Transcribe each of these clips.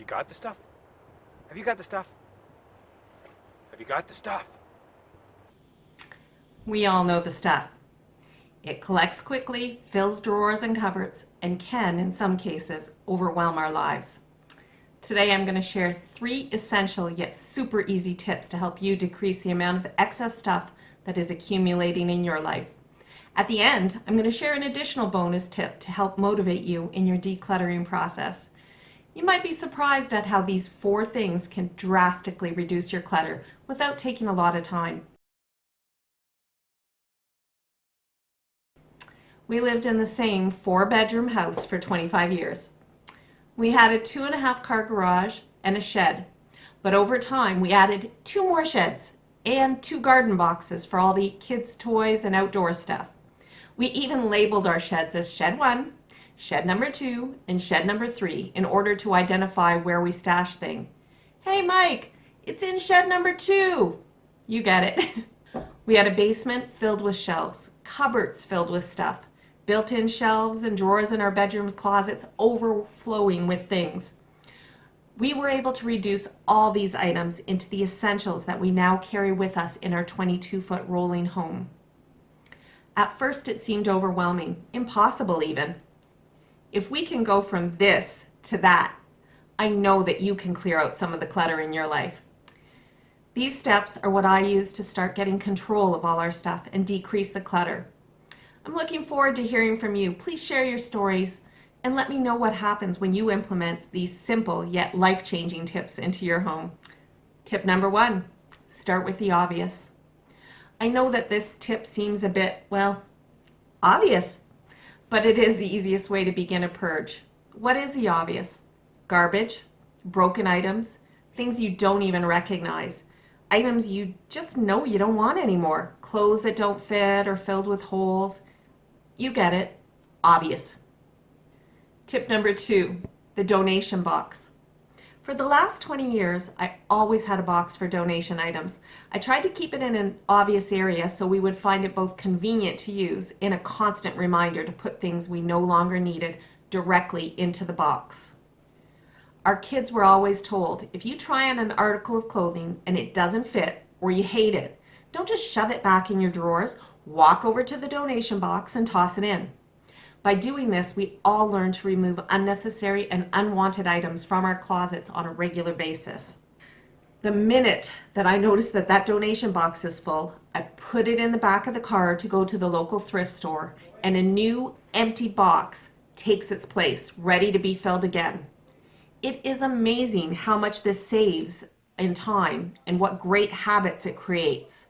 got the stuff? Have you got the stuff? Have you got the stuff? We all know the stuff. It collects quickly, fills drawers and cupboards, and can, in some cases, overwhelm our lives. Today I'm going to share 3 essential yet super easy tips to help you decrease the amount of excess stuff that is accumulating in your life. At the end, I'm going to share an additional bonus tip to help motivate you in your decluttering process. You might be surprised at how these 4 things can drastically reduce your clutter without taking a lot of time. We lived in the same 4-bedroom house for 25 years. We had a 2.5-car garage and a shed, but over time we added 2 more sheds and 2 garden boxes for all the kids' toys and outdoor stuff. We even labeled our sheds as Shed 1, Shed number 2, and Shed number 3 in order to identify where we stash things. Hey Mike, it's in Shed number 2. You get it. We had a basement filled with shelves, cupboards filled with stuff, built-in shelves and drawers in our bedroom closets overflowing with things. We were able to reduce all these items into the essentials that we now carry with us in our 22-foot rolling home. At first it seemed overwhelming, impossible even. If we can go from this to that, I know that you can clear out some of the clutter in your life. These steps are what I use to start getting control of all our stuff and decrease the clutter. I'm looking forward to hearing from you. Please share your stories and let me know what happens when you implement these simple yet life-changing tips into your home. Tip number 1, start with the obvious. I know that this tip seems a bit, obvious, but it is the easiest way to begin a purge. What is the obvious? Garbage, broken items, things you don't even recognize, items you just know you don't want anymore, clothes that don't fit or filled with holes. You get it. Obvious. Tip number 2, the donation box. For the last 20 years, I always had a box for donation items. I tried to keep it in an obvious area so we would find it both convenient to use and a constant reminder to put things we no longer needed directly into the box. Our kids were always told, if you try on an article of clothing and it doesn't fit or you hate it, don't just shove it back in your drawers. Walk over to the donation box and toss it in. By doing this, we all learn to remove unnecessary and unwanted items from our closets on a regular basis. The minute that I notice that that donation box is full, I put it in the back of the car to go to the local thrift store, and a new empty box takes its place, ready to be filled again. It is amazing how much this saves in time and what great habits it creates.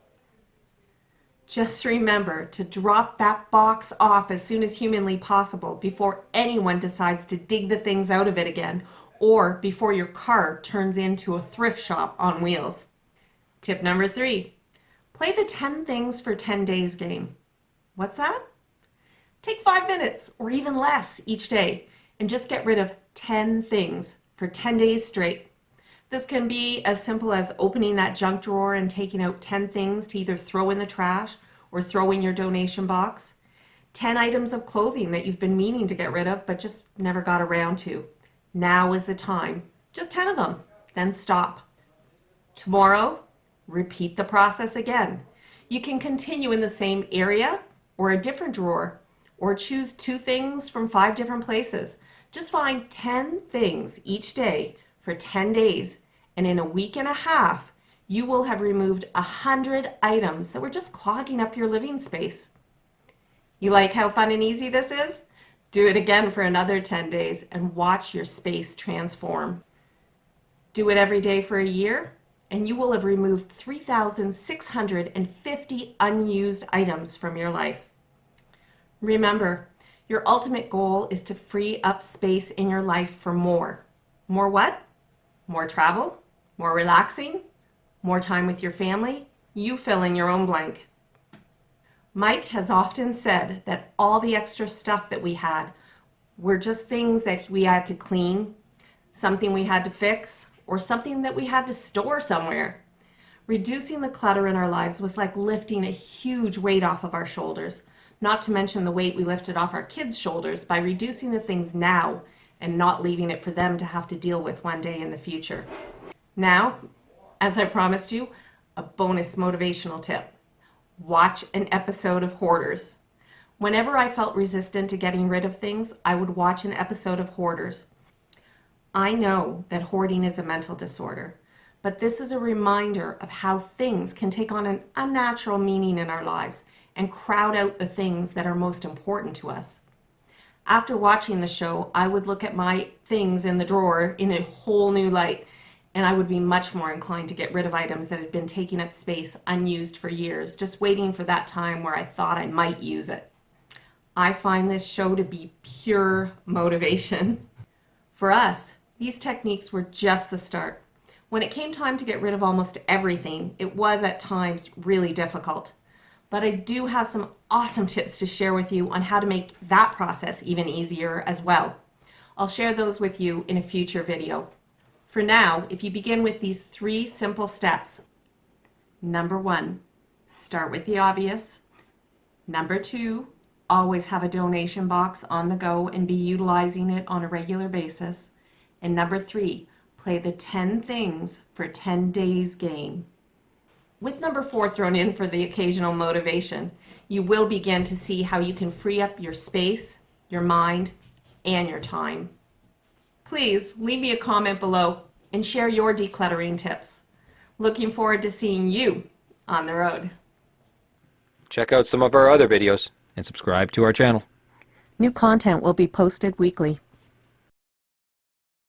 Just remember to drop that box off as soon as humanly possible before anyone decides to dig the things out of it again or before your car turns into a thrift shop on wheels. Tip number 3, play the 10 things for 10 days game. What's that? Take 5 minutes or even less each day and just get rid of 10 things for 10 days straight. This can be as simple as opening that junk drawer and taking out 10 things to either throw in the trash or throw in your donation box. 10 items of clothing that you've been meaning to get rid of but just never got around to. Now is the time. Just 10 of them, then stop. Tomorrow, repeat the process again. You can continue in the same area or a different drawer, or choose 2 things from 5 different places. Just find 10 things each day for 10 days, and in a week and a half, you will have removed 100 items that were just clogging up your living space. You like how fun and easy this is? Do it again for another 10 days and watch your space transform. Do it every day for a year, and you will have removed 3,650 unused items from your life. Remember, your ultimate goal is to free up space in your life for more. More what? More travel? More relaxing? More time with your family? You fill in your own blank. Mike has often said that all the extra stuff that we had were just things that we had to clean, something we had to fix, or something that we had to store somewhere. Reducing the clutter in our lives was like lifting a huge weight off of our shoulders, not to mention the weight we lifted off our kids' shoulders by reducing the things now and not leaving it for them to have to deal with one day in the future. Now, as I promised you, a bonus motivational tip. Watch an episode of Hoarders. Whenever I felt resistant to getting rid of things, I would watch an episode of Hoarders. I know that hoarding is a mental disorder, but this is a reminder of how things can take on an unnatural meaning in our lives and crowd out the things that are most important to us. After watching the show, I would look at my things in the drawer in a whole new light, and I would be much more inclined to get rid of items that had been taking up space unused for years, just waiting for that time where I thought I might use it. I find this show to be pure motivation. For us, these techniques were just the start. When it came time to get rid of almost everything, it was at times really difficult. But I do have some awesome tips to share with you on how to make that process even easier as well. I'll share those with you in a future video. For now, if you begin with these 3 simple steps. Number 1, start with the obvious. Number 2, always have a donation box on the go and be utilizing it on a regular basis. And number 3, play the 10 things for 10 days game. With number 4 thrown in for the occasional motivation, you will begin to see how you can free up your space, your mind, and your time. Please leave me a comment below and share your decluttering tips. Looking forward to seeing you on the road. Check out some of our other videos and subscribe to our channel. New content will be posted weekly.